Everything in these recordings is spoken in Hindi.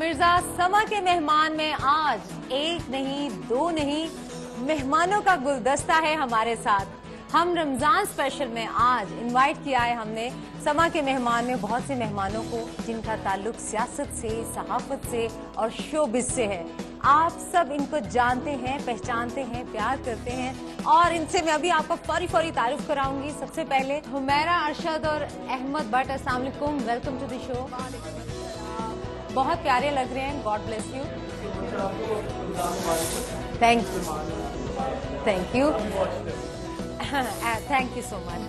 मिर्जा समा के मेहमान में आज एक नहीं दो नहीं मेहमानों का गुलदस्ता है हमारे साथ। हम रमजान स्पेशल में आज इनवाइट किया है हमने समा के मेहमान में बहुत से मेहमानों को जिनका ताल्लुक सियासत से, सहाफत से और शोबिज से है। आप सब इनको जानते हैं, पहचानते हैं, प्यार करते हैं और इनसे मैं अभी आपको फौरी तारुफ कराऊंगी। सबसे पहले हुमैरा अरशद और अहमद भट्ट, अस्सलाम वालेकुम, वेलकम टू द शो। बहुत प्यारे लग रहे हैं, God bless you. Thank you thank you so much.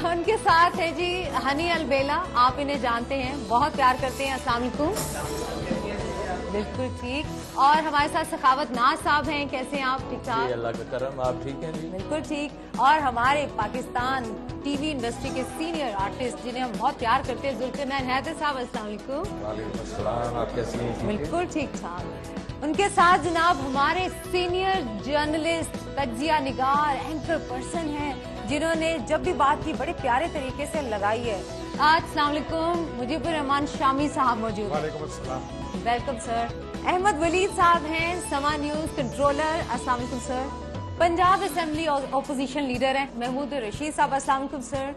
उनके साथ है जी हनी अलबेला, आप इन्हें जानते हैं, बहुत प्यार करते हैं। अस्सलाम वालेकुम। बिल्कुल ठीक। और हमारे साथ सखावत नाज साहब हैं, कैसे हैं आप? ठीक ठाक, अल्लाह का करम, आप ठीक हैं जी? बिल्कुल ठीक। और हमारे पाकिस्तान टीवी इंडस्ट्री के सीनियर आर्टिस्ट जिन्हें हम बहुत प्यार करते हैं, जुल्फिकार हैदर साहब, अस्सलाम वालेकुम। वालेकुम अस्सलाम, आप कैसी हैं? बिल्कुल ठीक ठाक। उनके साथ जनाब हमारे सीनियर जर्नलिस्ट, तज्जिया निगार, एंकर पर्सन हैं जिन्होंने जब भी बात की बड़े प्यारे तरीके से लगाई है। आज अस्सलाम वालेकुम, मुजीबुर रहमान शामी साहब मौजूद हैं। वालेकुम अस्सलाम। Welcome sir. अहमद वलीद साहब हैं, समा न्यूज कंट्रोलर, अस्सलाम वालेकुम sir. Punjab assembly opposition leader हैं महमूद रशीद साहब, अस्सलाम वालेकुम सर।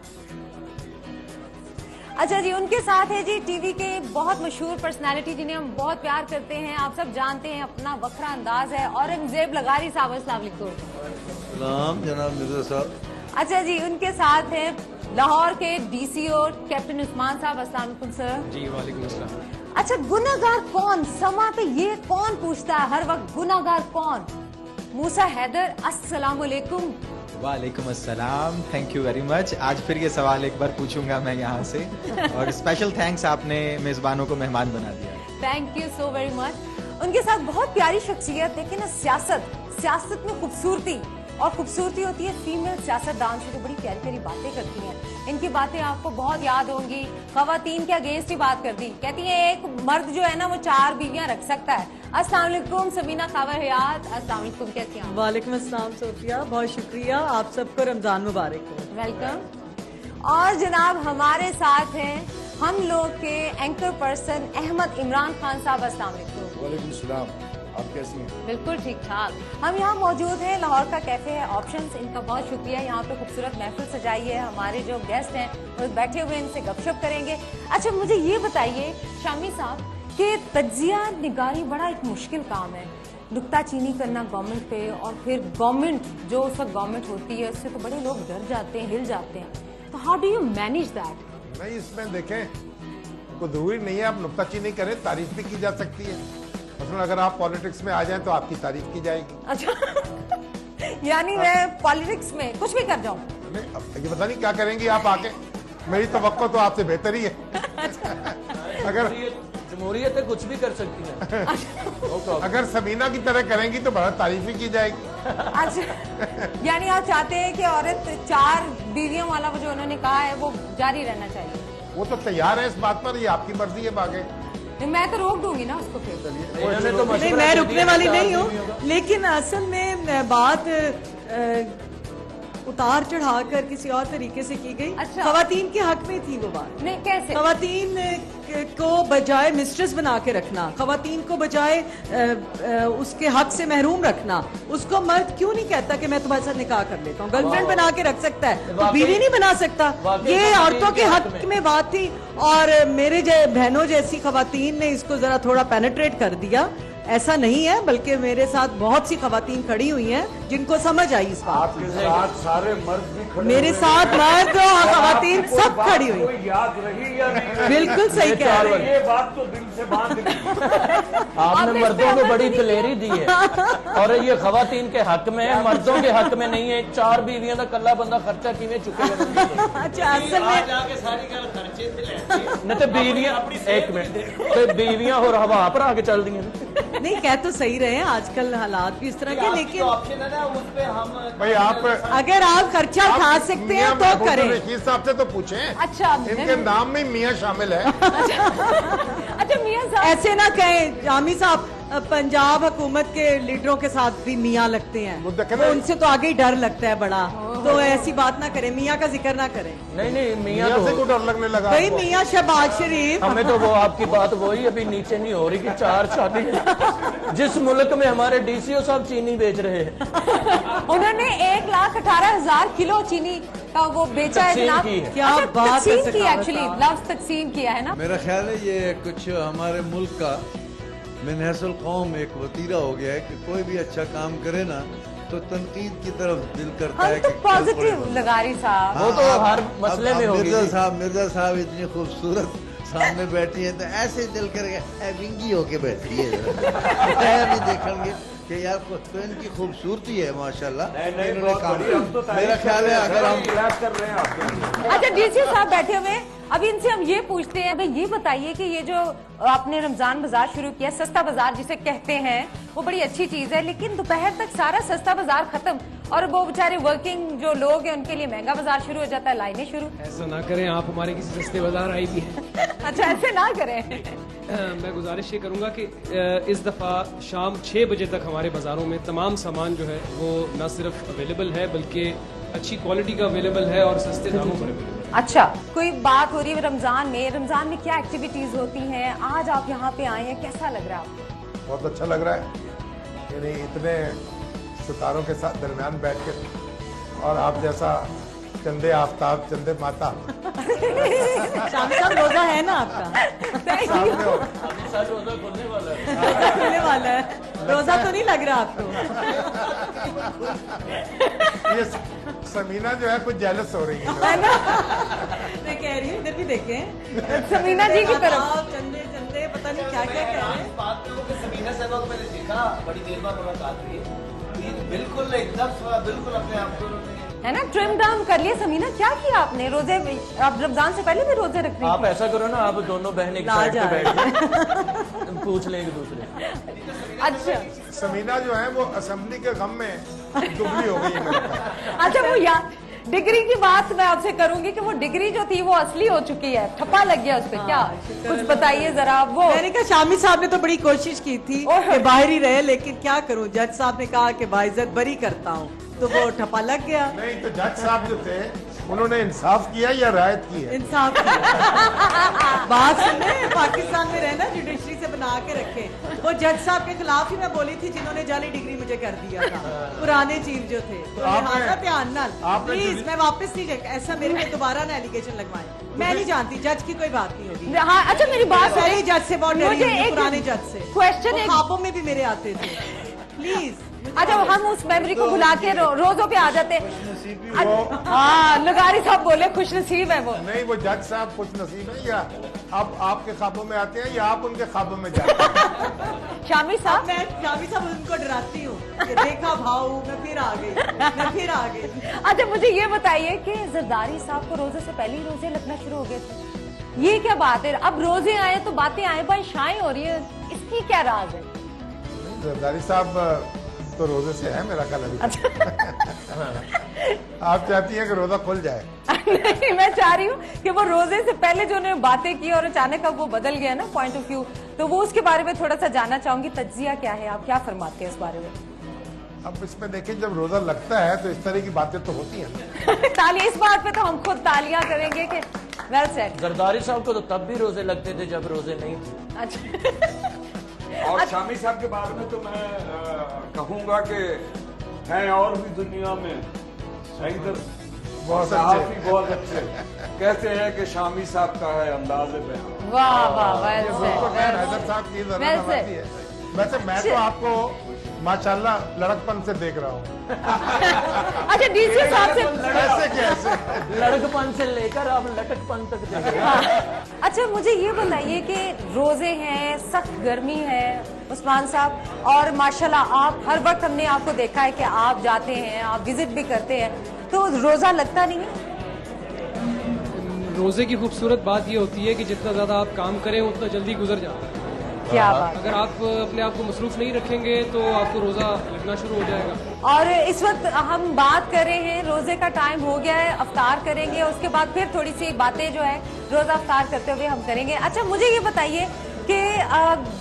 अच्छा जी, उनके साथ है जी टीवी के बहुत मशहूर पर्सनालिटी जिन्हें हम बहुत प्यार करते हैं, आप सब जानते हैं, अपना वखरा अंदाज है, औरंगजेब लगारी साहब, अस्सलाम वालेकुम। जनाब मिर्जा साहब। अच्छा जी, उनके साथ है लाहौर के डीसीओ कैप्टन उस्मान साहब, अस्सलाम वालेकुम सर। जी वालेकुम अस्सलाम। अच्छा, गुनाहगार कौन? समा पे ये कौन पूछता है हर वक्त, गुनाहगार कौन? मूसा हैदर, अस्सलाम वालेकुम। वालेकुम अस्सलाम, थैंक यू वेरी मच। आज फिर ये सवाल एक बार पूछूंगा मैं यहाँ से और स्पेशल थैंक्स, आपने मेजबानों को मेहमान बना दिया। Thank you so very much. उनके साथ बहुत प्यारी शख्सियत, देखिए ना, सियासत में खूबसूरती, और खूबसूरती होती है फीमेल सियासतदान से जो बड़ी प्यारी प्यारी बातें करती हैं। इनकी बातें आपको बहुत याद होंगी। खवातीन के अगेंस्ट ही बात कर दी, कहती है एक मर्द जो है ना वो 4 बीवियां रख सकता है। अस्सलाम वालेकुम सबीना खावर हयात, अस्सलाम वालेकुम, कैसी हैं? वालेकुम अस्सलाम सोफिया, बहुत शुक्रिया, आप सबको रमजान मुबारक हो। वेलकम। और जनाब हमारे साथ हैं हम लोग के एंकर पर्सन अहमद इमरान खान साहब, अस्सलाम वालेकुम। वालेकुम सलाम, आप कैसी हैं? बिल्कुल ठीक ठाक। हम यहाँ मौजूद हैं, लाहौर का कैफे है ऑप्शंस, इनका बहुत शुक्रिया, यहाँ पे खूबसूरत महफिल सजाई है। हमारे जो गेस्ट हैं वो बैठे हुए, इनसे गपशप करेंगे। अच्छा, मुझे ये बताइए शामी साहब कि तज्जिया निगारी बड़ा एक मुश्किल काम है, नुक्ताचीनी करना गवर्नमेंट पे, और फिर गवर्नमेंट जो उस वक्त गवर्नमेंट होती है उससे तो बड़े लोग डर जाते हैं, हिल जाते हैं, तो how do you manage that? नहीं, इसमें देखें, कोई जरूरी नहीं है आप नुक्ताचीनी करें, तारीफ भी की जा सकती है। मतलब अगर आप पॉलिटिक्स में आ जाएं तो आपकी तारीफ की जाएगी। अच्छा यानी मैं पॉलिटिक्स में कुछ भी कर जाऊं? नहीं, अब ये पता नहीं क्या करेंगी आप आके, मेरी तवक्को तो आपसे बेहतर ही है। अगर जमहूरियत है, कुछ भी कर सकती है। अगर सबीना की तरह करेंगी तो बड़ा तारीफ भी की जाएगी। अच्छा, यानी आप चाहते हैं कि औरत 4 बीवियों वाला वो जो उन्होंने कहा है वो जारी रहना चाहिए? वो तो तैयार है इस बात पर, ये आपकी मर्जी है। बागे मैं तो रोक दूंगी ना उसको फिर। नहीं, मैं रुकने वाली नहीं हूँ, लेकिन असल में बात उतार चढ़ाकर किसी और तरीके से की गई। अच्छा। खवातीन के हक में थी वो बात। नहीं, कैसे? खवातीन को बजाय मिस्ट्रेस बना के रखना, खवातीन को बजाय उसके हक से महरूम रखना, उसको मर्द क्यों नहीं कहता कि मैं तुम्हारे साथ निकाह कर लेता हूँ? गर्लफ्रेंड बना के रख सकता है, तो बीवी नहीं बना सकता। ये औरतों के हक में बात थी, और मेरे बहनों जैसी खवातीन ने इसको जरा थोड़ा पेनिट्रेट कर दिया। ऐसा नहीं है, बल्कि मेरे साथ बहुत सी खवातीन खड़ी हुई हैं जिनको समझ आई इस बात। आपके साथ सारे मर्द भी खड़े, मेरे साथ मर्द और खवातीन सब खड़ी हुई। याद रही या नहीं? बिल्कुल सही कह रहे हैं। ये बात तो दिल से बांध ली। आपने मर्दों को बड़ी दलेरी दी है, और ये खवातीन के हक में है, मर्दों के हक में नहीं है। 4 बीवियां का कल्ला बंदा खर्चा किवें चुकेगा? अच्छा, असल में नहीं तो बीवियां, एक मिनट, तो बीवियां और हवा पर आगे चल दी हैं। नहीं, कह तो सही रहे हैं, आजकल हालात भी इस तरह के, लेकिन ऑप्शन है ना, उस पे हम भाई आप अगर आप खर्चा उठा सकते हैं तो करें। रशीद साहब से तो पूछें। अच्छा, इनके नाम में मियाँ शामिल है। अच्छा मियां साहब, ऐसे ना कहें जामी साहब, पंजाब हुकूमत के लीडरों के साथ भी मियाँ लगते हैं, मुद्दा तो कहना- उनसे तो आगे ही डर लगता है बड़ा। तो ऐसी बात ना करें, मियाँ का जिक्र ना करें। नहीं मियाँ मियाँ से तो क्यों डर लगने लगा भाई आपको? मियाँ शहबाज शरीफ हमें तो वो आपकी बात वही अभी नीचे नहीं हो रही कि 4 शादी जिस मुल्क में हमारे डीसीओ साहब चीनी बेच रहे हैं। उन्होंने 1,18,000 किलो चीनी का वो बेचा है तकसीम जनाब। की है। क्या बात है तकसीम की सखावत एक्चुअली साहब। लफ्ज तकसीम किया है ना। मेरा ख्याल है ये कुछ हमारे मुल्क का मिनहसुल कौम एक वतीरा हो गया है कि कोई भी अच्छा काम करे ना तो तनकीद की तरफ दिल करता हम है तो कि कल पॉजिटिव पड़े। लगारी साहब। वो तो हर मसले में होगी मिर्जा साहब इतनी खूबसूरत सामने बैठी है तो ऐसे दिल करके विंगी होके बैठी है अभी देखेंगे कि यार तो इनकी खूबसूरती है माशाल्लाह। नहीं इन्होंने बहुत काम बड़ी, हम तो किया। मेरा ख्याल है अगर हम प्रयास कर रहे हैं आपके अच्छा डीसी साहब बैठे हुए हैं, अभी इनसे हम ये पूछते हैं, भाई ये बताइए कि ये जो आपने रमजान बाजार शुरू किया, सस्ता बाजार जिसे कहते हैं, वो बड़ी अच्छी चीज है, लेकिन दोपहर तक सारा सस्ता बाजार खत्म और वो बेचारे वर्किंग जो लोग हैं उनके लिए महंगा बाजार शुरू हो जाता है, लाइनें शुरू। ऐसा ना करें, आप हमारे किसी सस्ते बाजार आई भी हैं। अच्छा ऐसे ना करें। मैं गुजारिश ये करूंगा कि इस दफ़ा शाम 6 बजे तक हमारे बाज़ारों में तमाम सामान जो है वो न सिर्फ अवेलेबल है बल्कि अच्छी क्वालिटी का अवेलेबल है और सस्ते दामों पर अवेलेबल है। अच्छा कोई बात हो रही है रमजान में क्या एक्टिविटीज होती हैं? आज आप यहाँ पे आए हैं, कैसा लग रहा है आपको? बहुत अच्छा लग रहा है, यानी इतने सितारों के साथ दरमियान बैठ के और आप जैसा चंदे आफ्ताब चंदे माता शाम साहब रोजा है ना आपका? सामने हो। सच रोजा खुलने वाला है। खुलने वाला है, रोजा तो नहीं लग रहा आपको? ये समीना जो है कुछ जेलस हो रही है। मैं कह रही हूँ इधर भी देखें, समीना जी की तरफ। आफ्ताब, चंदे चंदे पता नहीं क्या क्या कह रहे हैं। बात करूँ कि समीना साहब को मैंने देखा, बड़ी देर बाद मुलाकात हुई, बिल्कुल एकदम बिल्कुल अपने आप को है ना, ट्रिम डाउन कर लिया। समीना क्या किया आपने? रोजे आप रमजान से पहले भी रोजे रख रही आप थी? ऐसा करो ना, आप दोनों बहन एक साइड पे बैठ के पूछ ले एक दूसरे से। अच्छा समीना जो है वो असेंबली के गम में दुबली हो गई है मेरे ख्याल। अच्छा वो यार डिग्री की बात मैं आपसे करूंगी कि वो डिग्री जो थी वो असली हो चुकी है, ठप्पा लग गया उस पर। क्या कुछ बताइए जरा। वो मैंने कहा शामी साहब ने तो बड़ी कोशिश की थी कि बाहर ही रहे, लेकिन क्या करूं, जज साहब ने कहा कि बाइज्जत बरी करता हूं, तो वो ठप्पा लग गया। नहीं तो जज साहब जो थे उन्होंने इंसाफ किया या रायत की है? इंसाफ बात सुने, पाकिस्तान में रहना जुडिशरी से बना के रखे। वो जज साहब के खिलाफ ही मैं बोली थी जिन्होंने जाली डिग्री मुझे कर दिया था, पुराने चीफ जो थे। तो आपने- लिहाजा ध्यान नाल आपने प्लीज मैं वापस नहीं ऐसा मेरे पे दोबारा ना एलिगेशन लगवाएं। मैं नहीं जानती, जज की कोई बात नहीं होगी। हाँ अच्छा मेरी बात सही जज से बहुत डरी मुझे हुई हूँ, एक पुराने जज से। क्वेश्चन वो एक ख्वाबों में भी मेरे आते थे। प्लीज अच्छा हम उस मेमोरी को भुला के रोजों पे आ जाते। हाँ लगारी साहब बोले खुश नसीब है वो। नहीं वो जज साहब कुछ नसीब है या अब आपके ख्वाबों में आते हैं या आप उनके ख्वाबों में जाते हैं? शामी अब साहब मैं शामी साहब उनको डराती हूँ कि देखा भाऊ मैं फिर आ गई। अच्छा मुझे ये बताइए कि जरदारी साहब को रोजे से पहले ही रोजे लगना शुरू हो गए थे, ये क्या बात है? अब रोजे आए तो बातें आए बाई शाएं हो रही है, इसकी क्या राज है? जरदारी साहब तो रोजे से है मेरा ख्याल अभी। आप चाहती हैं कि रोजा खुल जाए? नहीं मैं चाह रही हूँ कि वो रोजे से पहले जो उन्होंने बातें की और अचानक अब वो बदल गया ना पॉइंट ऑफ व्यू, तो वो उसके बारे में थोड़ा सा जानना चाहूंगी। तज्जिया क्या है, आप क्या फरमाते हैं इस बारे में? अब इसमें देखिए जब रोजा लगता है तो इस तरह की बातें तो होती हैं ना। तालियां, इस बात पे तो हम खुद तालियां करेंगे कि वेल सेड। जरदारी साहब को तो तब भी रोजे लगते थे जब रोजे नहीं थे। अच्छा और शामी साहब के बारे में तो मैं कहूंगा कि हैं और भी दुनिया में इधर बहुत सहाफी अच्छे। बहुत अच्छे कहते हैं कि शामी साहब का है अंदाज़े बयान। वाह वाह वेल तो खैर हैदर सेड। साहब की जरूरत वैसे- हमारी है। वैसे मैं तो आपको माशाल्लाह लड़कपन से देख रहा हूँ। अच्छा डीसी साहब से ऐसे कैसे? लड़कपन से लेकर आप लटकपन तक देख रहे हैं। हाँ। अच्छा मुझे ये बताइए कि रोजे हैं, सख्त गर्मी है उस्मान साहब, और माशाल्लाह आप हर वक्त हमने आपको देखा है कि आप जाते हैं, आप विजिट भी करते हैं, तो रोजा लगता नहीं है? रोजे की खूबसूरत बात ये होती है कि जितना ज्यादा आप काम करें उतना जल्दी गुजर जाता है। क्या बात। अगर आप अपने आप को मसरूफ नहीं रखेंगे तो आपको रोजा लगना शुरू हो जाएगा। और इस वक्त हम बात कर रहे हैं, रोजे का टाइम हो गया है, अफ्तार करेंगे, उसके बाद फिर थोड़ी सी बातें जो है रोजा अफ्तार करते हुए हम करेंगे। अच्छा मुझे ये बताइए कि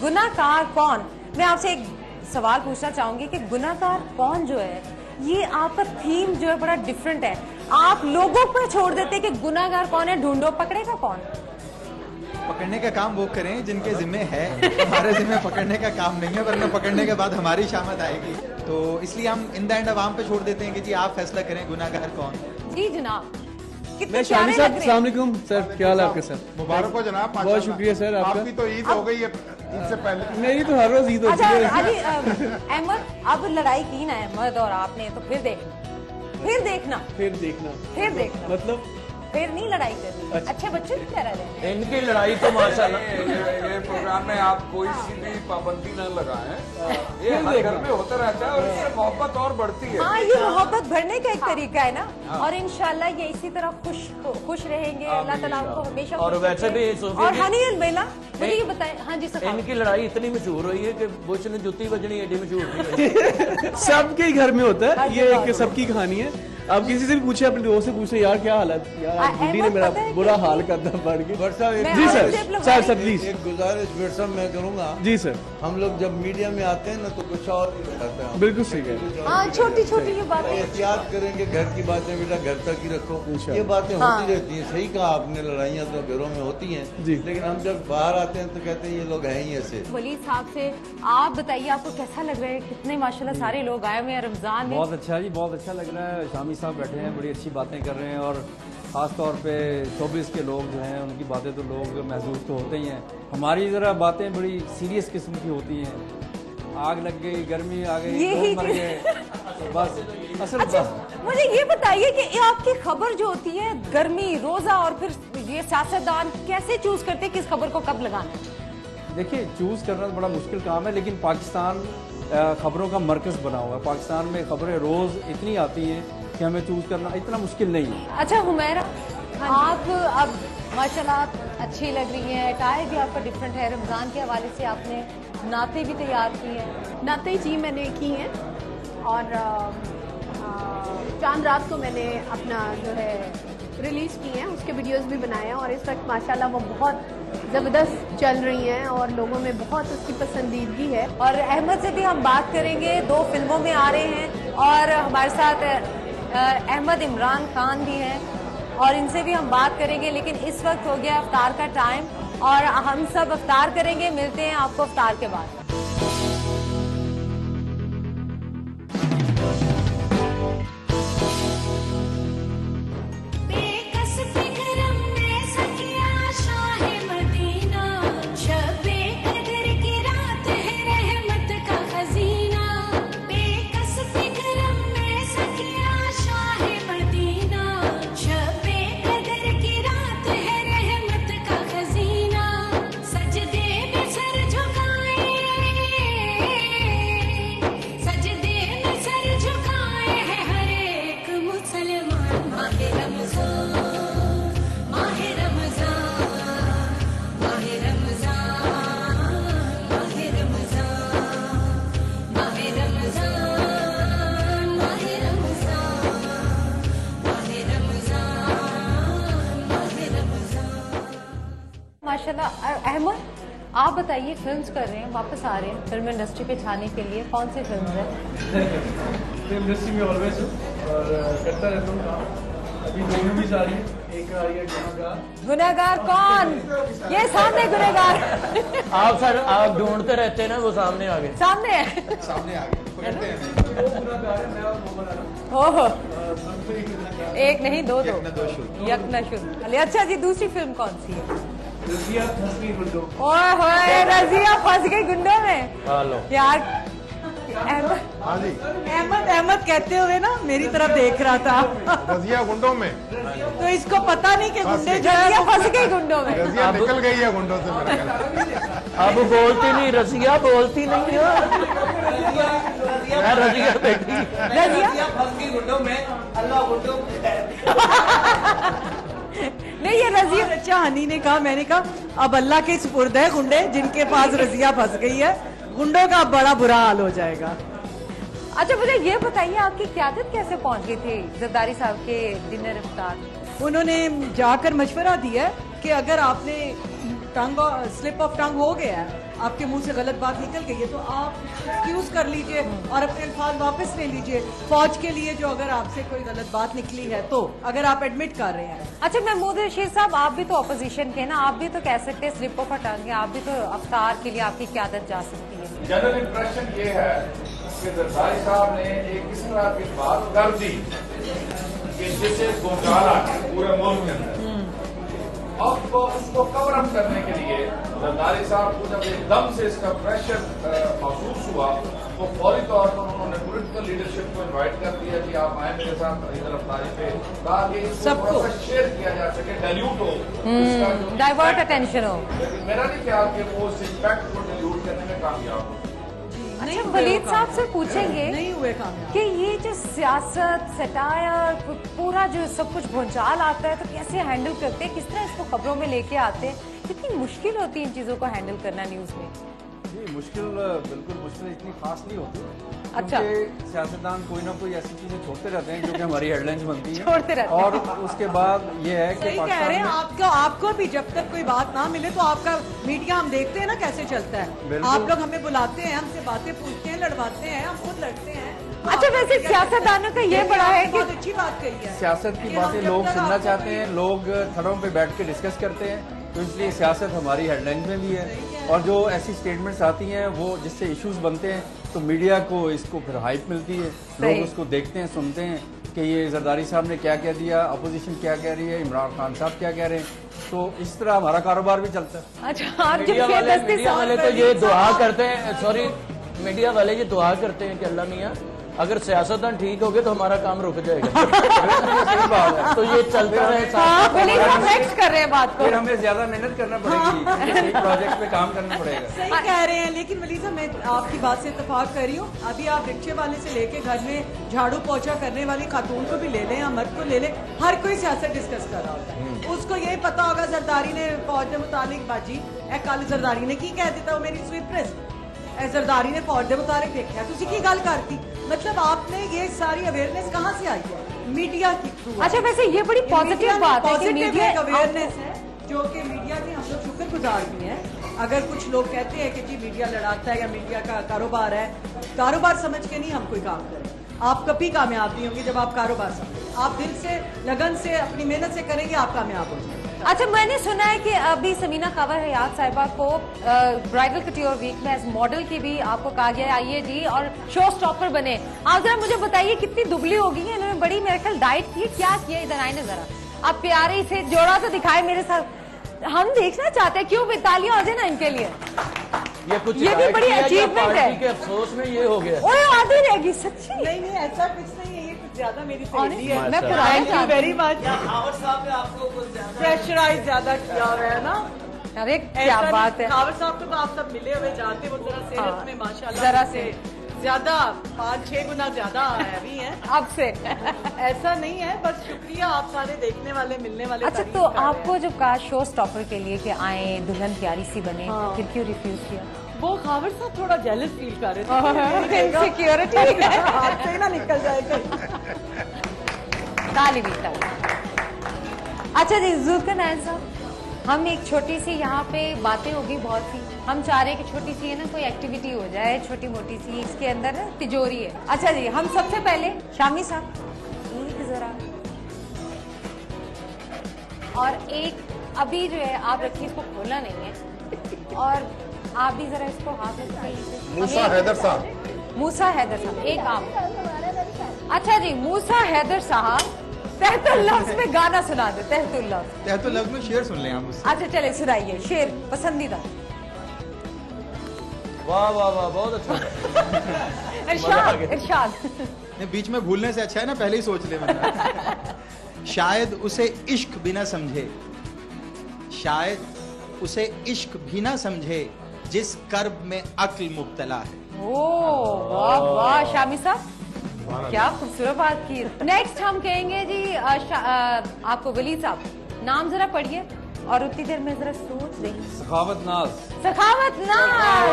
गुनाहगार कौन? मैं आपसे एक सवाल पूछना चाहूंगी कि गुनाहगार कौन जो है, ये आपका थीम जो है बड़ा डिफरेंट है। आप लोगों पर छोड़ देते कि गुनाहगार कौन है, ढूंढो, पकड़ेगा कौन? पकड़ने का काम वो करें जिनके जिम्मे है, हमारे जिम्मे पकड़ने का काम नहीं है, वरना पकड़ने के बाद हमारी शामत आएगी। तो इसलिए हम इन द एंड अवाम पे छोड़ देते हैं कि जी आप फैसला करें गुनाहगार कौन। जी जनाब, कितने मैं शामी प्यारे साहब, लग रहे अस्सलाम हैं। वालेकुम सर, क्या हाल है आपके सर? मुबारक हो जनाब, बहुत माशाल्लाह। शुक्रिया सर आपका। आपकी तो ईद हो गई है, ईद से पहले। नहीं तो हर रोज ईद अच्छा होती है। अली अहमद, अब लड़ाई की ना अहमद और आपने, तो फिर देखना, फिर देखना, फिर देखना, फिर देखना, मतलब फिर नहीं लड़ाई करनी। अच्छे बच्चे की तरह रहे। इनकी लड़ाई तो माशाल्लाह ये प्रोग्राम में आप कोई सी भी पाबंदी न लगाएं, ये हर घर में होता रहता है और इससे मोहब्बत और बढ़ती है। हाँ, ये मोहब्बत भरने का एक तरीका है ना, और इंशाल्लाह ये इसी तरह खुश रहेंगे। अल्लाह ताला आपको हमेशा और खुश वैसे रखे। भी सोफिया और जी- हनील बेला, मुझे ये बताएं। हाँ जी सर, इनकी लड़ाई इतनी मशहूर हुई है कि बुश ने जुत्ती बजनी एडी मशहूर नहीं हुई। सबके ही घर में होता है, हर ये जगह एक सबकी कहानी है। आप किसी से भी पूछे, अपने दोस्त से पूछे, यार क्या हालत, यार आज गुड्डी ने अहमद मेरा पता है बुरा कि- हाल कर दिया बढ़ के। मैं जी सर, औरंगजेब सर सर लगवाई। प्लीज। एक गुजारिश बेटसम मैं करूंगा, जी सर, हम लोग जब मीडिया में आते हैं ना तो कुछ और ही बताते हैं। बिल्कुल सही है। हाँ, छोटी छोटी ये बातें। एहतियात करेंगे, घर की बातें बेटा घर तक ही रखो, इंशाल्लाह। ये बातें हाँ। होती रहती हैं। सही कहा आपने, लड़ाइयाँ तो घरों में होती हैं, जी। लेकिन हम जब बाहर आते हैं तो कहते हैं ये लोग हैं ही ऐसे। वलीद साहब से आप बताइए, आपको कैसा लग रहा है? कितने माशाल्लाह सारे लोग आए हुए हैं रमजान में। बहुत अच्छा जी, बहुत अच्छा लग रहा है। शामी साहब बैठे हैं, बड़ी अच्छी बातें कर रहे हैं और ख़ास तौर पे शोबिस के लोग जो हैं उनकी बातें तो लोग महसूस तो होते ही हैं। हमारी ज़रा बातें बड़ी सीरियस किस्म की होती हैं। आग लग गई, गर्मी आ गई, यही लोग मर गए, तो बस असल अच्छा, बात। मुझे ये बताइए कि ये आपकी खबर जो होती है, गर्मी, रोजा और फिर ये सियासतदान कैसे चूज करते हैं किस खबर को कब लगाना है? देखिए, चूज़ करना तो बड़ा मुश्किल काम है, लेकिन पाकिस्तान खबरों का मरकज़ बना हुआ है। पाकिस्तान में खबरें रोज़ इतनी आती हैं कि हमें चूज़ करना इतना मुश्किल नहीं है। अच्छा हुमैरा, आप अब माशाल्लाह आप अच्छी लग रही हैं, अटायर भी आपका डिफरेंट है। रमजान के हवाले से आपने नाते भी तैयार किए हैं। नाते जी मैंने की हैं और चांद रात को मैंने अपना जो है रिलीज़ की हैं, उसके वीडियोस भी बनाए हैं और इस वक्त माशाल्लाह वो बहुत ज़बरदस्त चल रही हैं और लोगों में बहुत उसकी पसंदीदगी है। और अहमद से भी हम बात करेंगे, 2 फिल्मों में आ रहे हैं और हमारे साथ अहमद इमरान खान भी हैं और इनसे भी हम बात करेंगे। लेकिन इस वक्त हो गया अफ्तार का टाइम और हम सब अफ्तार करेंगे। मिलते हैं आपको अफ्तार के बाद। माशाल्लाह। अहमद, आप बताइए, फिल्म्स कर रहे हैं, वापस आ रहे हैं फिल्म इंडस्ट्री पे छाने के लिए, कौन सी फिल्म है? फिल्म इंडस्ट्री में ऑलवेज हूँ और करता रहता हूँ काम। अभी 2 मूवीज आ रही है, एक आ रही है गुनाहगार। गुनहगार कौन? ये सामने गुनहगार। आप सर, आप ढूंढते रहते हैं ना, वो सामने आ गए। सामने है। सामने आ गए, पकड़ते हैं। वो गुनाहगार है, मैं और वो बना रहा हूँ। हो हम पे एक गुनाहगार। एक नहीं दो दो, दो शुरू। यकनशुर। अच्छा जी, दूसरी फिल्म कौन सी है? रज़िया फंस गई गुड्डो। ओए होए, रज़िया फंस गई गुंडों में। हेलो यार अहमद, हाँ जी, अहमद कहते हुए ना मेरी तरफ देख रहा था। रजिया गुंडों में, तो इसको पता नहीं कि गुंडे जो रज़िया फंस गई गुंडों में। रजिया निकल गई है गुंडों से मेरा ख्याल। अब बोलती नहीं, रसिया बोलती नहीं है। मैं रसिया बेटी। रज़िया नहीं, ये रज़िया। अच्छा, हनी ने कहा, मैंने कहा अब अल्लाह के सुपुर्द है गुंडे जिनके पास रजिया फंस गई है, गुंडों का अब बड़ा बुरा हाल हो जाएगा। अच्छा मुझे ये बताइए, आपकी क़यादत कैसे पहुंच गई थी जरदारी साहब के डिनर इफ्तार? उन्होंने जाकर मशवरा दिया कि अगर आपने टंग स्लिप ऑफ टंग हो गया है आपके मुंह से गलत बात निकल गई है तो आप एक्सक्यूज कर लीजिए और अपने अल्फाज वापस ले लीजिए। फौज के लिए जो अगर आपसे कोई गलत बात निकली है तो अगर आप एडमिट कर रहे हैं। अच्छा महमूद रशीद साहब, आप भी तो अपोजिशन के ना, आप भी तो कह सकते हैं स्लिप ऑफ हटाएंगे, आप भी तो अफ्तार के लिए आपकी क़यादत जा सकती है। जनरल इंप्रेशन ये है कि जरदारी साहब ने एक इस तरह की बात कर दी कि जिसे घोटाला पूरे मुल्क के अंदर, अब उसको कवर अप करने के लिए जरदारी साहब को जब एकदम से इसका प्रेशर महसूस हुआ तो फौरी तौर पर उन्होंने पॉलिटिकल लीडरशिप को इनवाइट कर दिया कि आप आए मेरे साथ इधर अफ्तारी पे, ताकि इसको शेयर किया जा सके, डाइल्यूट हो, डाइवर्ट अटेंशन हो। लेकिन मेरा नहीं ख्याल कि वो उस इम्पैक्ट को डाइल्यूट करने में कामयाब हो। अच्छा वलीद साहब से पूछेंगे नहीं हुए कामयाब कि ये जो सियासत, सटायर, पूरा जो सब कुछ भूचाल आता है तो कैसे हैंडल करते हैं, किस तरह इसको खबरों में लेके आते हैं, कितनी मुश्किल होती है इन चीजों को हैंडल करना न्यूज में? जी मुश्किल, बिल्कुल मुश्किल इतनी खास नहीं होती। अच्छा। क्योंकि सियासतदान कोई ना कोई ऐसी चीजें छोड़ते रहते हैं जो कि हमारी हेडलाइंस बनती हैं, छोड़ते रहते हैं। और उसके बाद ये है कि सही कह रहे हैं आपको भी जब तक कोई बात ना मिले तो आपका मीडिया हम देखते हैं ना कैसे चलता है। आप लोग हमें बुलाते हैं, हमसे बातें पूछते हैं, लड़वाते हैं, हम खुद लड़ते हैं। अच्छा वैसे सियासतदानों का ये बड़ा है कि बहुत अच्छी बात कही है। सियासत की बातें लोग सुनना चाहते हैं, लोग थड़ों पे बैठ के डिस्कस करते हैं, तो इसलिए सियासत हमारी हेडलाइन में भी है। और जो ऐसी स्टेटमेंट्स आती हैं वो जिससे इश्यूज बनते हैं तो मीडिया को इसको फिर हाइप मिलती है, लोग उसको देखते हैं, सुनते हैं कि ये जरदारी साहब ने क्या कह दिया, अपोजिशन क्या कह रही है, इमरान खान साहब क्या कह रहे हैं, तो इस तरह हमारा कारोबार भी चलता है। अच्छा आप मीडिया वाले तो ये दुआ करते हैं, सॉरी मीडिया वाले ये दुआ करते हैं कि अल्लाह मियाँ अगर सियासतदान ठीक हो गए तो हमारा काम रुक जाएगा। सही बात है, तो ये चलता रहे साथ कर रहे हैं बात को, फिर हमें ज्यादा मेहनत करना पड़ेगी, प्रोजेक्ट पे काम करना पड़ेगा। सही कह रहे हैं, लेकिन वली साहब मैं आपकी बात से इत्तेफाक कर रही हूँ। अभी आप रिक्शे वाले से लेके घर में झाड़ू पोछा करने वाली खातून को भी ले लें या मर्द को ले लें, हर कोई सियासत डिस्कस कर रहा होता है। उसको ये पता होगा जरदारी ने फौज के मुतालिक बाजी कल जरदारी ने की कह दिता, वो मेरी स्वीपरेस जरदारी ने फौज के मुताबिक देखा तुसी की गल करती। मतलब आपने ये सारी अवेयरनेस कहाँ से आई है? मीडिया की थ्रू। अच्छा वैसे ये बड़ी पॉजिटिव बात है कि मीडिया अवेयरनेस है जो कि मीडिया के हम लोग शुक्रगुजार भी हैं। अगर कुछ लोग कहते हैं कि जी मीडिया लड़ाता है या मीडिया का कारोबार है, कारोबार समझ के नहीं हम कोई काम करें। आप कभी कामयाब नहीं होंगे जब आप कारोबार समझें, आप दिल से, लगन से, अपनी मेहनत से करेंगे, आप कामयाब हो जाएंगे। अच्छा मैंने सुना है कि अभी समीना खबर हयात साहिबा को ब्राइडल कट्योर वीक में एज मॉडल की भी आपको कहा गया है, आइए जी और शो स्टॉपर बने। आप जरा मुझे बताइए कितनी दुबली हो गई है, इन्होंने बड़ी मेरे ख्याल डाइट की, क्या किया इधर आए ना जरा, आप प्यारे से जोड़ा तो दिखाए मेरे साथ, हम देखना चाहते हैं, क्यों तालियां हो जाए ना इनके लिए। ये भी बड़ी अचीवमेंट है के अफसोस में ये हो गया। ओए आधी रहेगी सच्ची। नहीं ऐसा कुछ नहीं है, ये कुछ ज्यादा मेरी सहेली है। मैं पुराने वेरी मच साहब ने आपको कुछ प्रेशराइज ज्यादा किया हुआ है ना। अरे क्या बात है, खावर साहब को आप सब मिले हुए जानते, वो जरा सेहत में माशाल्लाह जरा से ज्यादा 5-6 गुना ज्यादा हैवी हैं आपसे। ऐसा नहीं है, बस शुक्रिया आप सारे देखने वाले, मिलने वाले। अच्छा तो आपको जब कहा शो स्टॉपर के लिए कि आए दुल्हन प्यारी सी बने, फिर क्यों रिफ्यूज किया? वो खावर साहब थोड़ा जेलस फील कर रहे थे, इनसिक्योरिटी हाथ से ना निकल जाएगा। ताली भी ताली। अच्छा जी जुल्फिकार नायन साहब, हम एक छोटी सी यहाँ पे बातें होगी बहुत सी, हम चाह रहे हैं कि छोटी सी है ना कोई एक्टिविटी हो जाए, छोटी मोटी सी, इसके अंदर ना तिजोरी है। अच्छा जी हम सबसे पहले शामी साहब एक जरा और एक अभी जो है आप रखिए, इसको खोलना नहीं है, और आप भी जरा इसको हाथ में मूसा हैदर साहब, मूसा हैदर साहब एक आप। अच्छा जी मूसा हैदर साहब तहतुल लफ्ज़ में गाना सुना दे, तहतुल लफ्ज़ में शेर सुन लें आप मुझसे। अच्छा चले सुनाइए शेर पसंदीदा। वाह वाह वाह बहुत अच्छा। इरशाद इरशाद। नहीं बीच में भूलने से अच्छा है ना पहले ही सोच ले बंदा। शायद उसे इश्क भी ना समझे, शायद उसे इश्क भी ना समझे जिस कर्ब में अक्ल मुब्तला है। ओह वाह वाह शामी साहब क्या खूबसूरत बात की। नेक्स्ट हम कहेंगे जी आपको वली साहब नाम जरा पढ़िए और उतनी देर में जरा सोच लें। सखावत नाज। सखावत नाज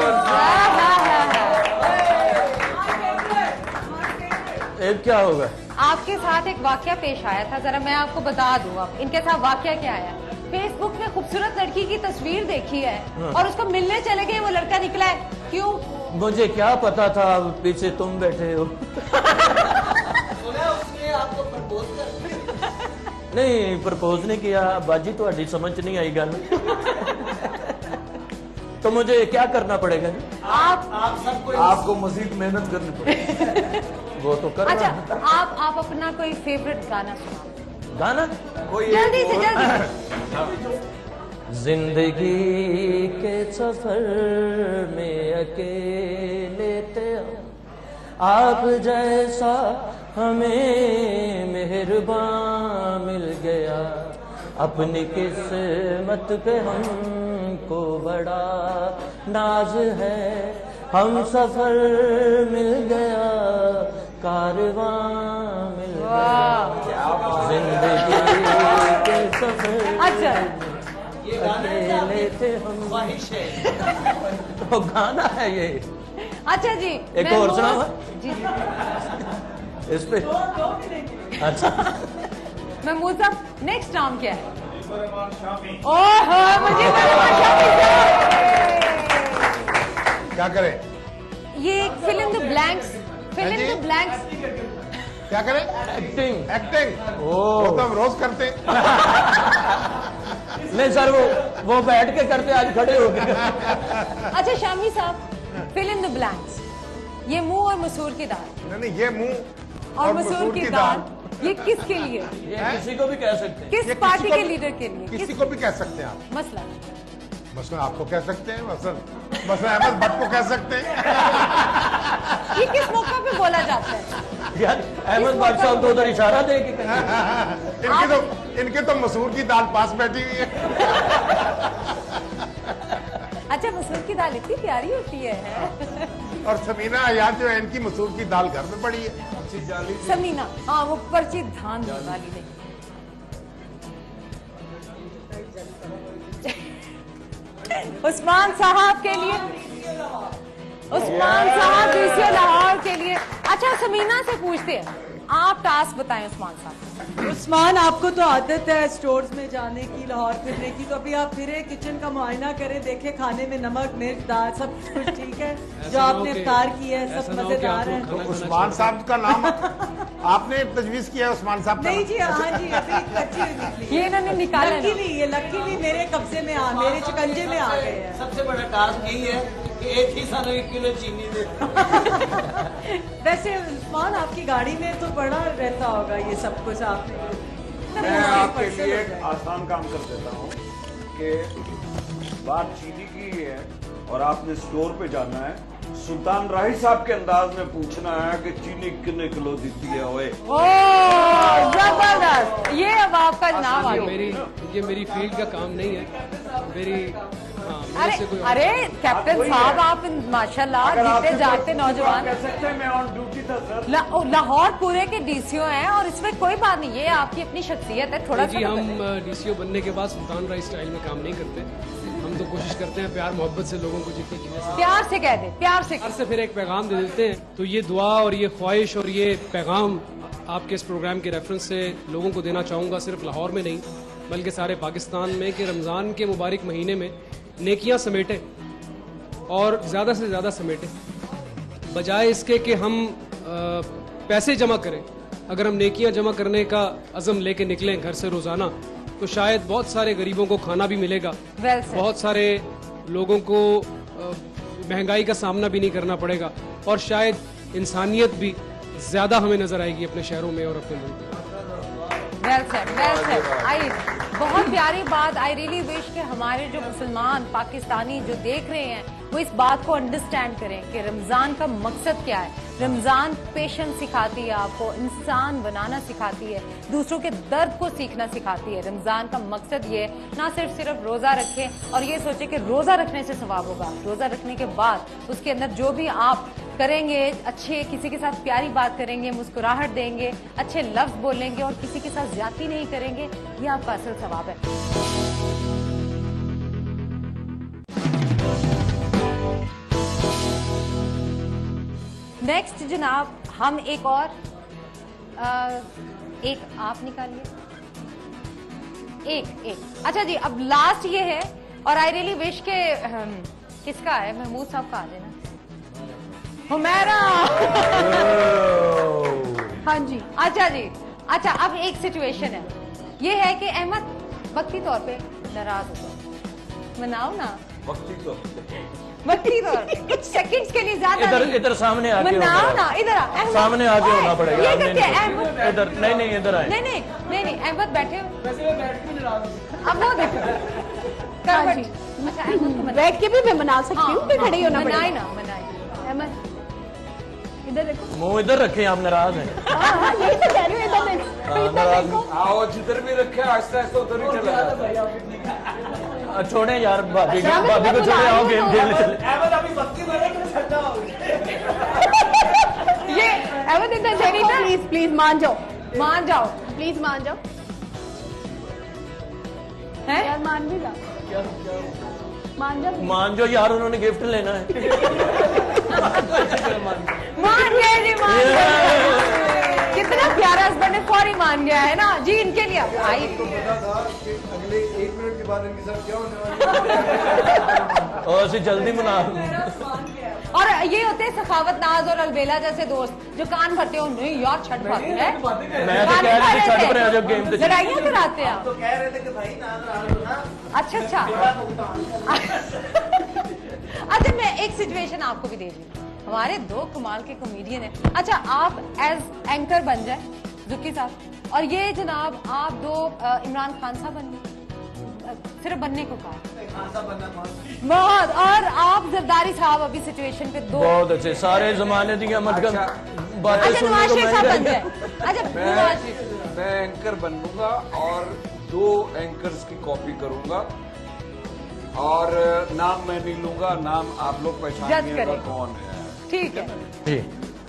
एक क्या होगा? आपके साथ एक वाकया पेश आया था, जरा मैं आपको बता दूं, आप इनके साथ वाकया क्या आया। फेसबुक पे खूबसूरत लड़की की तस्वीर देखी है और उसको मिलने चले गए, वो लड़का निकला है, क्यों? मुझे क्या पता था पीछे तुम बैठे हो। उसने आपको प्रपोज कर नहीं प्रपोज नहीं किया बाजी, तो समझ नहीं आई गल। तो मुझे क्या करना पड़ेगा जी? आप सबको आपको मजीद मेहनत करनी पड़ेगी। वो तो कर अच्छा, आप अपना कोई फेवरेट गाना सुनाओ। गाना जल्दी से जल्दी। जिंदगी के सफर में अकेले थे आप जैसा हमें मेहरबान मिल गया, अपनी किस्मत पे हमको बड़ा नाज है, हम सफर मिल गया कारवां मिल गया, जिंदगी के सफर अच्छा अकेले थे हम। ख्वाहिश है तो गाना है ये। अच्छा जी, एक और सुनाओ जी जी इस पे। अच्छा महमूद साहब, नेक्स्ट नाम क्या है? ओहो, मुझे क्या करें? ये एक फिल्म द ब्लैंक्स, फिल्म जी? The blanks. क्या करें? एक्टिंग। एक्टिंग। ओ वो तो हम रोज करते हैं। नहीं सर, वो बैठ के करते, आज खड़े हो गए। अच्छा शामी साहब, फिल्म द ब्लैंक्स, ये मुंह और मसूर की दाल नहीं ये मुंह और मसूर की दाल, ये किसके लिए? ये किसी को भी कह सकते हैं। किस ये पार्टी किसी को के भी- लीडर के लिए? किसी को भी कह सकते हैं आप। मसला मसलन आपको कह सकते हैं, मसलन अहमद भट्ट को कह सकते हैं। ये किस मौका पे बोला जाता है? यार अहमद भट्ट साहब को उधर इशारा दे के इनके तो मसूर की दाल पास बैठी हुई है। अच्छा, मसूर की दाल इतनी प्यारी होती है। और समीना याद जो है, इनकी मसूर की दाल घर में पड़ी है। समीना, हाँ वो पर्ची धान वाली नहीं। उस्मान साहब के लिए, उस्मान साहब डीसी लाहौर के लिए। अच्छा समीना से पूछते हैं, आप टास्क बताएं उस्मान साहब। उस्मान, आपको तो आदत है स्टोर्स में जाने की, लाहौर फिरने की, तो अभी आप फिरे, किचन का मुआयना करें, देखें खाने में नमक मिर्च दाल सब कुछ ठीक है, जो आपने इफ्तार किया है सब मजेदार है। उस्मान साहब का नाम आपने तजवीज किया है? उस्मान साहब का नहीं जी, हाँ जी, अभी कच्ची निकली। ये इन्होंने निकाला ना। ये लकीली मेरे कब्जे में मेरे शिकंजे में आ गए हैं। सबसे बड़ा टास्क यही है कि एक ही सालों 1 किलो चीनी दे। वैसे उस्मान, आपकी गाड़ी में तो बड़ा रहता होगा ये सब कुछ आपने। मैं आपके लिए एक आसान काम कर देता हूँ कि बात चीनी की है और आपने स्टोर पे जाना है, सुल्तान राही साहब के अंदाज में पूछना है कि चीनी कितने किलो देती है। ओए जबरदस्त, ये अब आपका नाम आ गया। ये मेरी फील्ड का काम नहीं है, मेरी अरे अरे कैप्टन साहब, आप माशाल्लाह जीते जागते नौजवान। कह सकते हैं मैं ऑन ड्यूटी था सर। लाहौर पूरे के डीसीओ हैं और इसमें कोई बात नहीं, ये आपकी अपनी शख्सियत है। थोड़ा जी, हम डीसीओ बनने के बाद सुल्तान राय स्टाइल में काम नहीं करते, हम तो कोशिश करते हैं प्यार मोहब्बत से लोगों को जितनी चीजें प्यार से कह दे, प्यार से फिर एक पैगाम दे देते हैं। तो ये दुआ और ये ख्वाहिश और ये पैगाम आपके इस प्रोग्राम के रेफरेंस से लोगों को देना चाहूँगा, सिर्फ लाहौर में नहीं बल्कि सारे पाकिस्तान में, कि रमज़ान के मुबारक महीने में नेकियां समेटे और ज़्यादा से ज़्यादा समेटे, बजाय इसके कि हम पैसे जमा करें। अगर हम नेकियां जमा करने का अज़म लेके निकलें घर से रोज़ाना, तो शायद बहुत सारे गरीबों को खाना भी मिलेगा, बहुत सारे लोगों को महंगाई का सामना भी नहीं करना पड़ेगा, और शायद इंसानियत भी ज़्यादा हमें नज़र आएगी अपने शहरों में और अपने मुल्क में। Well said. आई बहुत प्यारी बात। आई रियली विश कि हमारे जो मुसलमान पाकिस्तानी जो देख रहे हैं वो इस बात को अंडरस्टैंड करें कि रमज़ान का मकसद क्या है। रमज़ान पेशेंस सिखाती है, आपको इंसान बनाना सिखाती है, दूसरों के दर्द को सीखना सिखाती है। रमज़ान का मकसद ये ना सिर्फ रोज़ा रखें और ये सोचे कि रोज़ा रखने से सवाब होगा। रोज़ा रखने के बाद उसके अंदर जो भी आप करेंगे, अच्छे किसी के साथ प्यारी बात करेंगे, मुस्कुराहट देंगे, अच्छे लफ्ज बोलेंगे और किसी के साथ ज्यादती नहीं करेंगे, ये आपका असल सवाब है। नेक्स्ट जनाब, हम एक और एक आप निकालिए। एक अच्छा जी, अब लास्ट ये है, और आई रियली विश के किसका है, महमूद साहब का आ जाए ना, हुमैरा। हाँ जी। अच्छा जी, अच्छा अब एक सिचुएशन है, ये है कि अहमद वक्ती तौर पे नाराज हो जाए, मनाओ ना वक्ती तौर कुछ सेकंड्स के लिए ज्यादा इधर सामने आके मनाओ ना, इधर सामने आके होना पड़ेगा। ये करके अहमद इधर नहीं इधर आए। नहीं अहमद बैठे हो, अब वो देखो हाँ जी। अच्छा अहमद को बैठ के भी मैं मना सकती हूँ, कि खड़ी होना पड़ेगा? मनाए अहमद इधर देखो। मुंह इधर रखे, आप नाराज हैं। हाँ, यही तो कह रही हूँ, इधर देखो। आओ जिधर भी रखे आहिस्ता आहिस्ता उधर ही चला जाता है। छोड़े यार भाभी को छोड़े, आओ गेम खेलने चले। ये अहमद इधर देखो, प्लीज मान जाओ प्लीज मान जाओ हैं? यार मान भी जा, मान जो यार, उन्होंने गिफ्ट लेना है। मान गए जी, मान गए। कितना प्यारा हस्बैंड है, फौरी मान गया है ना जी, इनके लिए आई। अगले 1 मिनट के बाद इनके साथ क्या होने वाला है? और ऐसे जल्दी मना। और ये होते हैं सखावत नाज और अलबेला जैसे दोस्त जो कान भरते हो, नहीं यार छठ भरते हैं। मैं तो कह रही थी छठ पर आ जाओ गेम पे। लड़ाइयाँ कराते हैं आप तो कह रहे थे कि भाई नाराज हो ना। अच्छा अच्छा मैं एक सिचुएशन आपको भी दे रही हूँ, हमारे 2 कमाल के कॉमेडियन हैं। अच्छा आप एज एंकर बन जाए जुक्की साहब, और ये जनाब आप 2 इमरान खान साहब बन गए, सिर्फ बनने को कहा बहुत, और आप जरदारी साहब अभी सिचुएशन पे 2 बहुत अच्छे, सारे जमाने दी मतलब बातें अच्छा सुनने नवाज को शेख मिल साहब बन जाएंगे। जाए। अच्छा नवाज शेख, मैं एंकर बनूंगा और 2 एंकर्स की कॉपी करूंगा, और नाम मैं नहीं लूंगा, नाम आप लोग जज पहचानिएगा करेंगे। कौन है। ठीक है, जी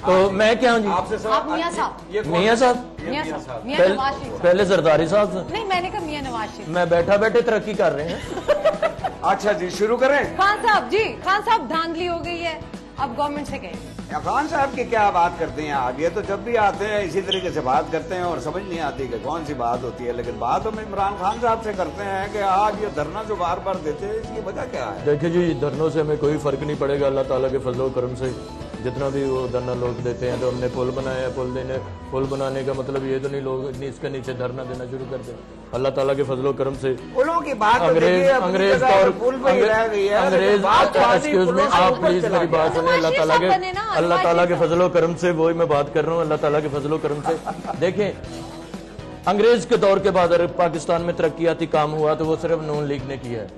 तो मैं क्या हूँ जी, आपसे सर आप मियां साहब, मियां साहब, मियां साहब, मियां पहले नवाज शेख। पहले जरदारी साहब से नहीं मैंने कहा मियां नवाज शेख। मैं बैठा बैठे तरक्की कर रहे हैं। अच्छा जी शुरू करें। खान साहब जी, खान साहब धांधली हो गई है, अब गवर्नमेंट से गए। खान साहब की क्या बात करते हैं आप, ये तो जब भी आते हैं इसी तरीके से बात करते हैं और समझ नहीं आती कि कौन सी बात होती है, लेकिन बात हम इमरान खान साहब से करते हैं कि आज ये धरना जो बार बार देते हैं इसकी वजह क्या है? देखिए जी, धरनों से हमें कोई फर्क नहीं पड़ेगा, अल्लाह ताला के फजल करम से जितना भी वो धरना लोग देते हैं। तो हमने पुल बनाया, पुल बनाने का मतलब ये तो नहीं लोग इसके नीचे धरना देना शुरू कर दें। अल्लाह ताला के फजल करम से पुलों की बात अंग्रेज एक्सक्यूज में आप प्लीज मेरी बात सुनिए। अल्लाह ताला के फजल करम से वही मैं बात कर रहा हूँ, अल्लाह ताला के फजल करम से। देखें अंग्रेज के दौर के बाद अगर पाकिस्तान में तरक्याती काम हुआ तो वो सिर्फ नून लीग ने किया है।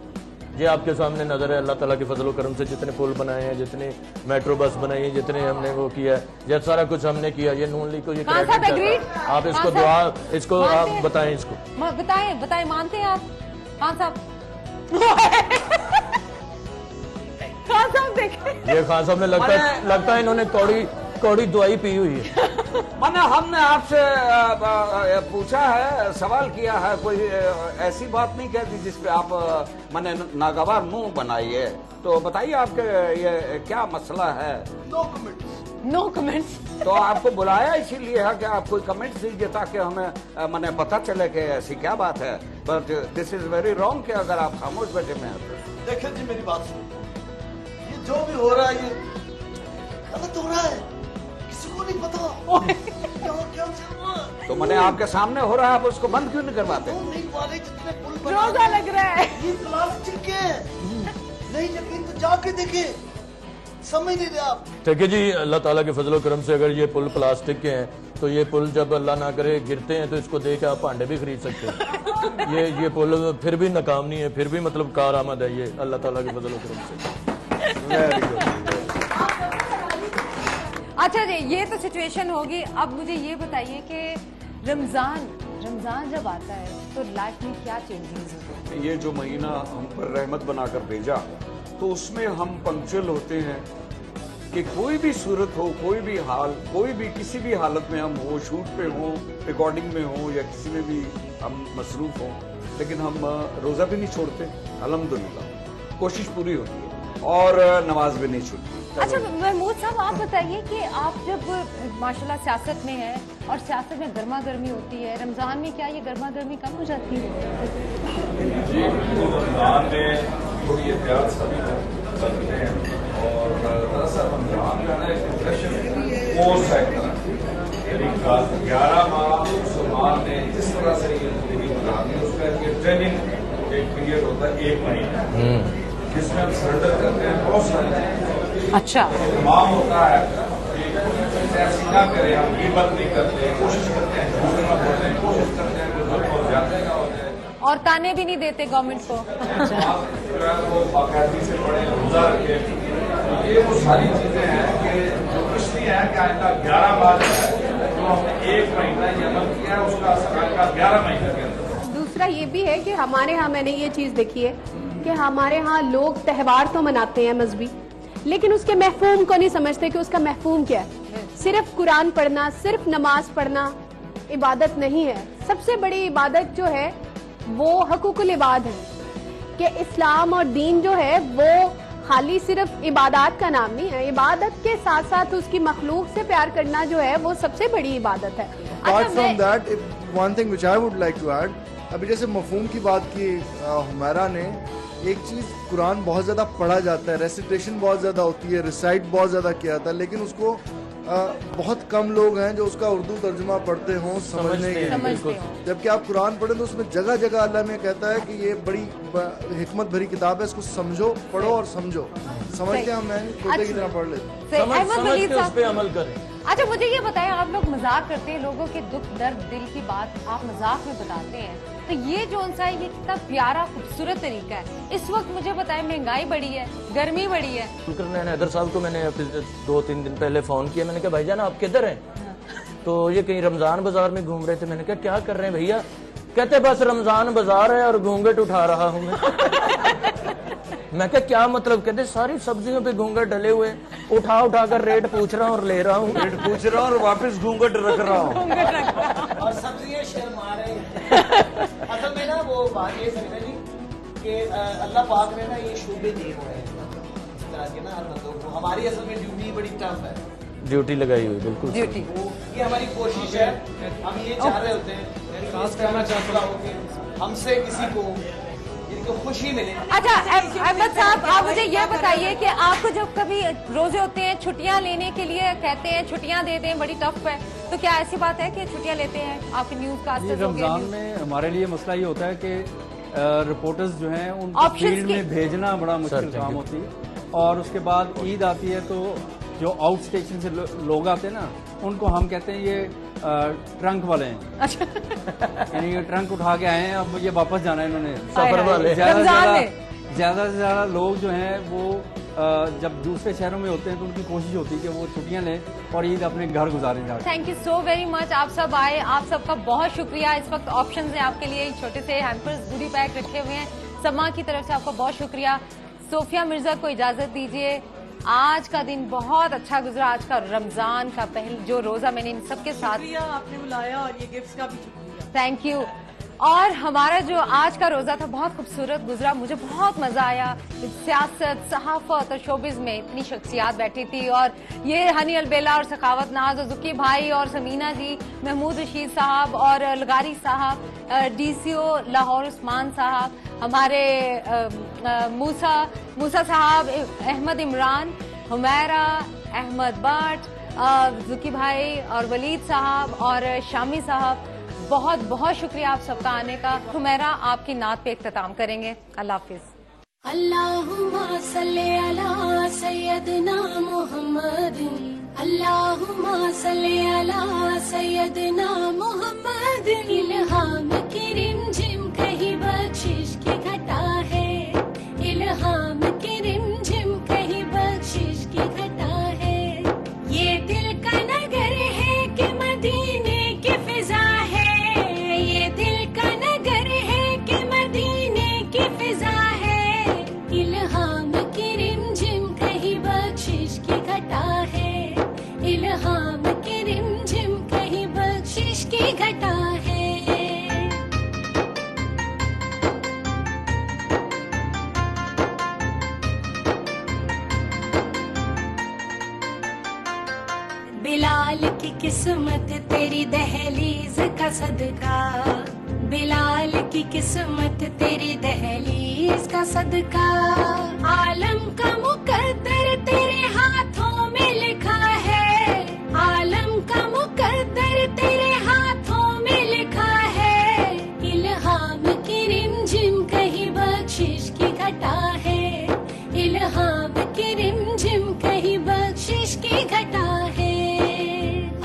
ये आपके सामने नजर है, अल्लाह ताला के फजल करम से जितने पुल बनाए हैं, जितने मेट्रो बस बनाई है, जितने हमने वो किया है, ये सारा कुछ हमने किया, ये नून लीग को ये खान साहब agreed? आप इसको खान दुआ, साहब इसको मानते आप हैं? बताएं, इसको बताएं मानते हैं आप खान साहब? खान साहब देखें, ये खान साहब ने लगता है इन्होंने कौड़ी दवाई पी हुई है। मैंने हमने आपसे पूछा है, सवाल किया है, कोई ऐसी बात नहीं कहती जिसपे आप मैंने नागवार मुंह बनाई है, तो बताइए आपके ये क्या मसला है? No comments. तो आपको बुलाया इसीलिए है कि आप कोई कमेंट्स दीजिए ताकि हमें मैंने पता चले कि ऐसी क्या बात है, but this is very wrong कि अगर आप खामोश बैठे में देखिए जी मेरी बात सुनो, ये जो भी हो रहा है ये गलत हो रहा है, किसी को नहीं पता क्या चल रहा है। तो मैंने आपके सामने हो रहा है, आप उसको बंद क्यों नहीं करवाते? नहीं वाले जितने पुल रोजा लग रहा है। ये प्लास्टिक के हैं। नहीं यकीन तो जाके देखे, समझ नहीं रहे आप। ठीक है जी, अल्लाह ताला के फजल करम से अगर ये पुल प्लास्टिक के हैं तो ये पुल जब अल्लाह ना करे गिरते हैं तो इसको देख आप भांडे भी खरीद सकते हैं। ये पुल फिर भी नाकाम नहीं है, फिर भी मतलब कारआमद है ये अल्लाह ताला के फजल करम से। अच्छा जी, ये तो सिचुएशन होगी। अब मुझे ये बताइए कि रमजान जब आता है तो लाइफ में क्या चेंजेस होते हैं? ये जो महीना हम पर रहमत बनाकर भेजा तो उसमें हम पंक्चुअल होते हैं कि कोई भी सूरत हो, कोई भी हाल, कोई भी किसी भी हालत में हम हो, शूट पे हो, रिकॉर्डिंग में हो या किसी में भी हम मसरूफ हो, लेकिन हम रोज़ा भी नहीं छोड़ते, अल्हम्दुलिल्लाह कोशिश पूरी होती है, और नमाज भी नहीं छूटती। अच्छा महमूद साहब, आप बताइए कि आप जब माशाल्लाह सियासत में हैं और सियासत में गर्मा गर्मी होती है, रमजान में क्या ये गर्मा गर्मी कम हो जाती है? जी, रमजान में थोड़ी एहतियात सभी करते हैं और दरअसल रमजान का ना एक डिप्रेशन कोर्स है। 11 माह मुसलमान ने जिस तरह से ये जिंदगी गुजारनी है उसका ये ट्रेनिंग एक पीरियड होता है 1 महीना, जिसमें हम सरेंडर करते हैं बहुत सारे। अच्छा, तमाम होता है ऐसी ना करें, हम गिबत नहीं करते, कोशिश करते हैं झूठ ना बोलते हैं, कोशिश करते हैं कुछ हो जाते हैं और ताने भी नहीं देते गवर्नमेंट को। जो है वो बाकायदगी से पढ़े, रोजा रखे। ये वो सारी चीजें हैं कि जो पिछली है कि आइंदा 11 माह जो है तो हमने 1 महीना ये अमल किया है, उसका असर का 11 महीने के अंदर। दूसरा ये भी है कि हमारे यहाँ मैंने ये चीज़ देखी है कि हमारे यहाँ लोग त्यौहार तो मनाते हैं मजहबी, लेकिन उसके महफूम को नहीं समझते कि उसका महफूम क्या है। सिर्फ कुरान पढ़ना, सिर्फ नमाज पढ़ना इबादत नहीं है। सबसे बड़ी इबादत जो है वो हकूकुल इबाद है, कि इस्लाम और दीन जो है वो खाली सिर्फ इबादत का नाम नहीं है। इबादत के साथ साथ उसकी मखलूक से प्यार करना जो है वो सबसे बड़ी इबादत है। Apart from that, one thing which I would like to add, अभी जैसे मफहूम की बात की हुमैरा ने, एक चीज़ कुरान बहुत ज़्यादा पढ़ा जाता है, रेसिटेशन बहुत ज़्यादा होती है, रिसाइट बहुत ज़्यादा किया जाता है, लेकिन उसको बहुत कम लोग हैं जो उसका उर्दू तर्जुमा पढ़ते हों, समझने के लिए। जबकि आप कुरान पढ़ें तो उसमें जगह जगह अल्लाह में कहता है कि ये बड़ी हिकमत भरी किताब है, इसको समझो, पढ़ो और समझो। समझ के हम छोटे की तरह पढ़ लेते, समझ के उस पे अमल करें। अच्छा मुझे ये बताएं, आप लोग मजाक करते हैं, लोगों के दुख दर्द दिल की बात आप मजाक में बताते हैं, तो ये जो सा है ये कितना प्यारा खूबसूरत तरीका है। इस वक्त मुझे बताएं महंगाई बढ़ी है, गर्मी बढ़ी है। हैदर साहब को मैंने 2-3 दिन पहले फोन किया, मैंने कहा भाईजान आप किधर हैं? तो ये कहीं रमजान बाजार में घूम रहे थे। मैंने कहा क्या कर रहे हैं भैया? कहते बस रमजान बाजार है और घूंघट उठा रहा हूँ मैं कहा क्या मतलब? कहते सारी सब्जियों पे घूंघट डले हुए, उठा उठा कर रेट पूछ रहा हूँ और ले रहा हूँ, रेट पूछ रहा हूँ और वापस घूंघट रख रहा हूँ और सब्जियां शर्मा रही हैं। असल में ना वो बात ये समझ ली कि अल्लाह पाक ने ना ये शोबे दिए हुए हैं इस तरह के ना हर बंदों को। हमारी असल में ड्यूटी बड़ी टफ है, ड्यूटी लगाई हुई, बिल्कुल ड्यूटी। ये हमारी कोशिश है, हम ये चाह रहे होते हैं खास करना चाहता हूँ कि हमसे किसी को खुशी मिले। अच्छा अहमद साहब, आप मुझे ये बताइए कि आपको जब कभी रोजे होते हैं, छुट्टियां लेने के लिए कहते हैं, छुट्टियां देते हैं, बड़ी टफ है, तो क्या ऐसी बात है कि छुट्टियां लेते हैं? आपके न्यूज कास्टर्स हो गए। रमजान में हमारे लिए मसला ये होता है कि रिपोर्टर्स जो हैं उनको फील्ड में भेजना बड़ा मुश्किल काम होती है, और उसके बाद ईद आती है तो जो आउट स्टेशन से लोग आते हैं ना, उनको हम कहते हैं ये ट्रंक वाले हैं। अच्छा यानी ये ट्रंक उठा के आए हैं, अब ये वापस जाना है इन्होंने, सफर वाले। ज्यादा से ज्यादा लोग जो हैं वो जब दूसरे शहरों में होते हैं तो उनकी कोशिश होती है कि वो छुट्टियां लें और ईद अपने घर गुजारें जाकर। Thank you so very much, आप सब आए, आप सबका बहुत शुक्रिया। इस वक्त ऑप्शन है आपके लिए, छोटे से हैम्पर्स गुडी पैक रखे हुए हैं। समा की तरफ से आपको बहुत शुक्रिया। सोफिया मिर्जा को इजाजत दीजिए। आज का दिन बहुत अच्छा गुजरा, आज का रमजान का पहले जो रोजा मैंने इन सबके साथ आपने बुलाया और ये गिफ्ट्स का भी शुक्रिया, थैंक यू। और हमारा जो आज का रोजा था बहुत खूबसूरत गुजरा, मुझे बहुत मजा आया। सियासत, सहाफत और शोबिज में इतनी शख्सियात बैठी थी, और ये हनी अलबेला और सखावत नाज और जुकी भाई और समीना जी, महमूद रशीद साहब और लगारी साहब, DCO लाहौर उस्मान साहब, हमारे मूसा साहब, अहमद इमरान, हुमैरा, अहमद बट, जुकी भाई और वलीद साहब और शामी साहब, बहुत बहुत शुक्रिया आप सबका आने का। हुमैरा आपकी नात पे इख्तिताम करेंगे। अल्लाह हाफिज। अल्लाहुम्मा सल्ली अला सय्यदना मुहम्मदिन, अल्लाहुम्मा सल्ली अला सय्यदना मुहम्मदिन। इल्हाम की रिमझिम कहीं बख्शिश की घटा है, इल्हाम की रिमझिम कहीं बख्शिश की घटा है। ये दिल का नगर है कि मदीने की फिजा है, ये दिल का नगर है कि मदीने की फिजा है। इल्हाम की रिमझिम कहीं बख्शिश की घटा है, इल्हाम की रिमझिम कहीं बख्शिश की घटा है। बिलाल की किस्मत तेरी दहलीज का सदका, बिलाल की किस्मत तेरी दहलीज का सदका। आलम का मुकद्दर तेरे हाथों में लिखा है, आलम का मुकद्दर तेरे हाथों में लिखा है। इल्हाम की रिमझिम कहीं बख्शिश की घटा है, इल्हाम की रिमझिम कहीं बख्शिश की घटा है।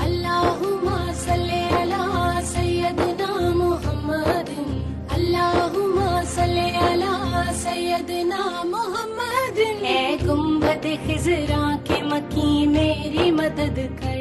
अल्लाहुम्मा सल्ले अला सय्यदना मुहम्मदिन, अल्लाहुम्मा सल्ले अला सय्यदना मुहम्मदिन। ए गुंबद खिज़रा के मकी मेरी मदद कर,